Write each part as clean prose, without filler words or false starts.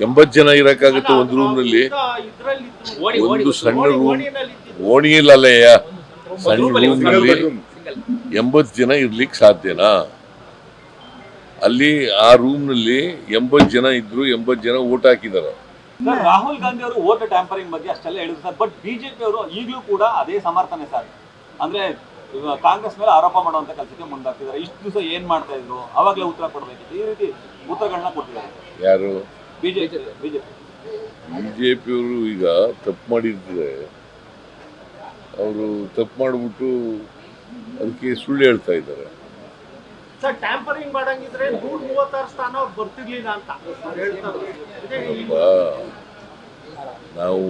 80 ಜನ ಇರಕ್ಕಾಗುತ್ತೆ ಒಂದು ರೂಮ್ನಲ್ಲಿ. ಒಂದು ಸಣ್ಣ ರೂಮ್, ಓಣಿಯಲ್ಲಯ್ಯ, ಸಣ್ಣ ರೂಮ್ನಲ್ಲಿ 80 ಜನ ಇರ್ಲಿಕ್ಕೆ ಸಾಧ್ಯನಾ? ಅಲ್ಲಿ ಆ ರೂಮ್ನಲ್ಲಿ 80 ಜನ ಇದ್ರು, 80 ಜನ ಓಟ್ ಹಾಕಿದ್ದಾರೆ. ರಾಹುಲ್ ಗಾಂಧಿ ಅವರು ವೋಟ್ ಟ್ಯಾಂಪರಿಂಗ್ ಬಗ್ಗೆ ಅಷ್ಟೆಲ್ಲ ಹೇಳಿದ್ರು ಸರ್. ಬಟ್ ಬಿಜೆಪಿ ಅವರು ಈಗಲೂ ಕೂಡ ಅದೇ ಸಮರ್ಥನೆ ಸರ್. ಅಂದ್ರೆ ಕಾಂಗ್ರೆಸ್ ಮೇಲೆ ಆರೋಪ ಮಾಡುವಂತ ಕೆಲಸಕ್ಕೆ ಮುಂದಾಗ್ತಿದ್ದಾರೆ. ಇಷ್ಟು ದಿವಸ ಏನ್ ಮಾಡ್ತಾ ಇದ್ರು, ಅವಾಗಲೇ ಉತ್ತರ ಕೊಡಬೇಕಿತ್ತು. ಈ ರೀತಿ ಉತ್ತರಗಳನ್ನ ಕೊಟ್ಟಿದ್ದಾರೆ. ಯಾರು? ಬಿಜೆಪಿಯವರು ಈಗ ತಪ್ಪು ಮಾಡಿದ್ರೆ ಅವರು ತಪ್ಪು ಮಾಡಿಬಿಟ್ಟು ಅದಕ್ಕೆ ಸುಳ್ಳು ಹೇಳ್ತಾ ಇದ್ದಾರೆ. ಸರ್, ಟ್ಯಾಂಪರಿಂಗ್ ಮಾಡಂಗಿದ್ರೆ 136 ಸ್ಥಾನ ಬರ್ತಿರ್ಲಿಲ್ಲ ಅಂತ ಹೇಳ್ತಾರೆ. ನಾವು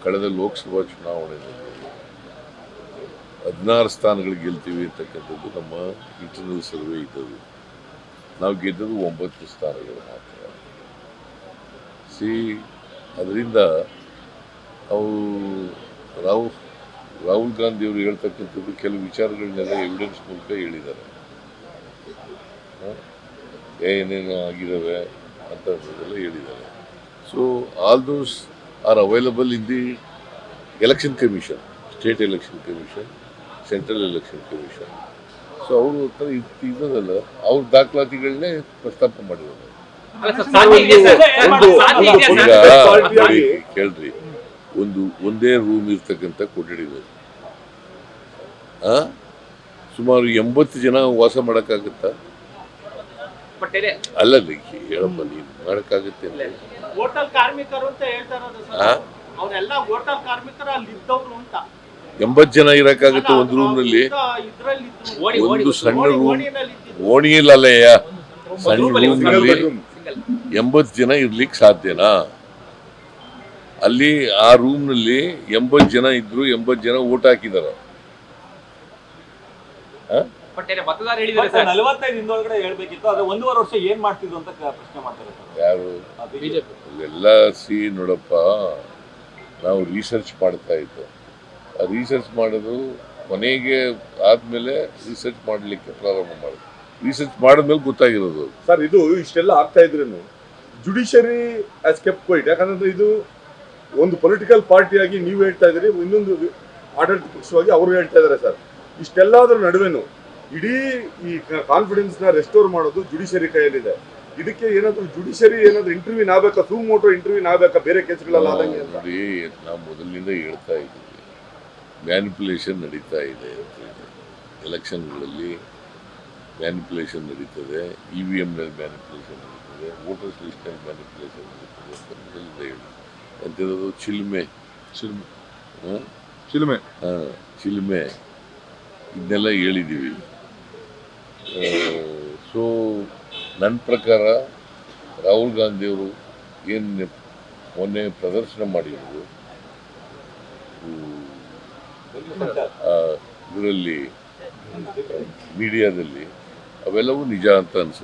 ಕಳೆದ ಲೋಕಸಭಾ ಚುನಾವಣೆಯಲ್ಲಿ 16 ಸ್ಥಾನಗಳು ಗೆಲ್ತೀವಿ ಅಂತಕ್ಕಂಥದ್ದು ನಮ್ಮ ಇಂಟರ್ನಲ್ ಸರ್ವೆ ಇದ್ದದ್ದು. ನಾವು ಗೆದ್ದದ್ದು 9 ಸ್ಥಾನಗಳು ಮಾತ್ರ. ಅದರಿಂದ ರಾಹುಲ್ ಗಾಂಧಿ ಅವರು ಹೇಳ್ತಕ್ಕಂಥದ್ದು ಕೆಲವು ವಿಚಾರಗಳನ್ನೆಲ್ಲ ಎವಿಡೆನ್ಸ್ ಮೂಲಕ ಹೇಳಿದ್ದಾರೆ. ಏನೇನು ಆಗಿದ್ದಾವೆ ಅಂತದೆಲ್ಲ ಹೇಳಿದ್ದಾರೆ. So all those are available in the election commission, state election commission, central election commission. So ಅವರು ಹತ್ರ ಇದ್ದದಲ್ಲ, ಅವ್ರ ದಾಖಲಾತಿಗಳನ್ನೇ ಪ್ರಸ್ತಾಪ ಮಾಡಿರೋದು. ಕೇಳ್ರಿ, ಒಂದೇ ರೂಮ್ ಇರ್ತಕ್ಕಂಥ ಕೊಠಡಿಗಳು ಸುಮಾರು 80 ಜನ ವಾಸ ಮಾಡಕ್ಕಾಗತ್ತಾ? ಅಲ್ಲ, ಹೇಳಪ್ಪ, ನೀನು ಮಾಡಕ್ಕಾಗತ್ತೆ? ಹೋಟೆಲ್ ಕಾರ್ಮಿಕರು ಅಂತ ಹೇಳ್ತಾ ಇರೋದು ಸರ್. ಅವರೆಲ್ಲ ಹೋಟೆಲ್ ಕಾರ್ಮಿಕರು ಅಲ್ಲಿ ಇದ್ದವ್ರು ಅಂತ. 80 ಜನ ಇರಕ್ಕಾಗತ್ತೆ ಒಂದು ರೂಮ್ನಲ್ಲಿ? ಒಂದು ಸಣ್ಣ ರೂಮ್, ಓಣಿಯಲ್ಲಯ್ಯ, ಸಣ್ಣ ರೂಮ್ನಲ್ಲಿ 80 ಜನ ಇರ್ಲಿಕ್ಕೆ ಸಾಧ್ಯನಾ? ಅಲ್ಲಿ ಆ ರೂಮ್ನಲ್ಲಿ 80 ಜನ ಇದ್ರು, 80 ಜನ ಓಟ್ ಹಾಕಿದ್ದಾರೆ. 45 ದಿನದೊಳಗಡೆ ಹೇಳ್ಬೇಕಿತ್ತು. ಆದ್ರೆ 1.5 ವರ್ಷ ಏನ್ ಮಾಡ್ತಿದ್ರು ಅಂತ ಪ್ರಶ್ನೆ ಮಾಡ್ತಾರೆ ಯಾರು? ಎಲ್ಲ ನೋಡಪ್ಪ, ನಾವು ರಿಸರ್ಚ್ ಮಾಡ್ತಾ ಇದ್ದು. ಆ ರಿಸರ್ಚ್ ಮಾಡೋದು ಕೊನೆಗೆ ಆದ್ಮೇಲೆ ರಿಸರ್ಚ್ ಮಾಡಲಿಕ್ಕೆ ಪ್ರಾರಂಭ ಮಾಡಿದ್ರು. ರಿಸರ್ಚ್ ಮಾಡಿದ್ಮೇಲೆ ಗೊತ್ತಾಗಿರೋದು. ಸರ್, ಇದು ಇಷ್ಟೆಲ್ಲ ಆಗ್ತಾ ಇದ್ರೇನು ಜುಡಿಷಿಯರಿ ಆಸ್ ಕೆಪ್ ಕ್ವೈಟ್. ಯಾಕಂದ್ರೆ ಇದು ಒಂದು ಪೊಲಿಟಿಕಲ್ ಪಾರ್ಟಿಯಾಗಿ ನೀವು ಹೇಳ್ತಾ ಇದ್ದೀರಿ, ಇನ್ನೊಂದು ಆಡಳಿತ ಪಕ್ಷವಾಗಿ ಅವರು ಹೇಳ್ತಾ ಇದ್ದಾರೆ. ಸರ್, ಇಷ್ಟೆಲ್ಲದರ ನಡುವೆನು ಇಡೀ ಈ ಕಾನ್ಫಿಡೆನ್ಸ್ ನ ರೆಸ್ಟೋರ್ ಮಾಡೋದು ಜುಡಿಷಿಯರಿ ಕೈಯಲ್ಲಿದೆ. ಇದಕ್ಕೆ ಏನಾದ್ರು ಜುಡಿಷಿಯರಿ ಏನಾದ್ರು ಇಂಟರ್ವ್ಯೂ ಆಗ್ಬೇಕಾ, ಸೂಮೋಟೋ ಇಂಟರ್ವ್ಯೂ ಆಗ್ಬೇಕಾ ಬೇರೆ ಕೇಸ್ಗಳೆಲ್ಲ ಆದಂಗೆ? ನೋಡಿ, ನಾವು ಮೊದಲಿನಿಂದ ಹೇಳ್ತಾ ಇದ್ದೀವಿ, ಮ್ಯಾನಿಪುಲೇಷನ್ ನಡೀತಾ ಇದೆ ಅಂತ ಹೇಳಿ. ಎಲೆಕ್ಷನ್ಗಳಲ್ಲಿ ಮ್ಯಾನಿಪುಲೇಷನ್ ನಡೀತದೆ, EVM-ನಲ್ಲಿ ಮ್ಯಾನಿಪುಲೇಷನ್ ನಡೀತದೆ, ವೋಟರ್ಸ್ ಲಿಸ್ಟ್ನಲ್ಲಿ ಮ್ಯಾನಿಪುಲೇಷನ್ ನಡೀತದೆ ಅಂತ ಮೊದಲಿಂದ ಹೇಳಿ. ಅಂತಿರೋದು ಚಿಲ್ಮೆ ಇದನ್ನೆಲ್ಲ ಹೇಳಿದ್ದೀವಿ. ಸೊ ನನ್ನ ಪ್ರಕಾರ ರಾಹುಲ್ ಗಾಂಧಿಯವರು ಏನು ಮೊನ್ನೆ ಪ್ರದರ್ಶನ ಮಾಡಿದ್ರು ಇದರಲ್ಲಿ ಮೀಡಿಯಾದಲ್ಲಿ, ಅವೆಲ್ಲವೂ ನಿಜ ಅಂತ ಅನ್ಸುತ್ತೆ.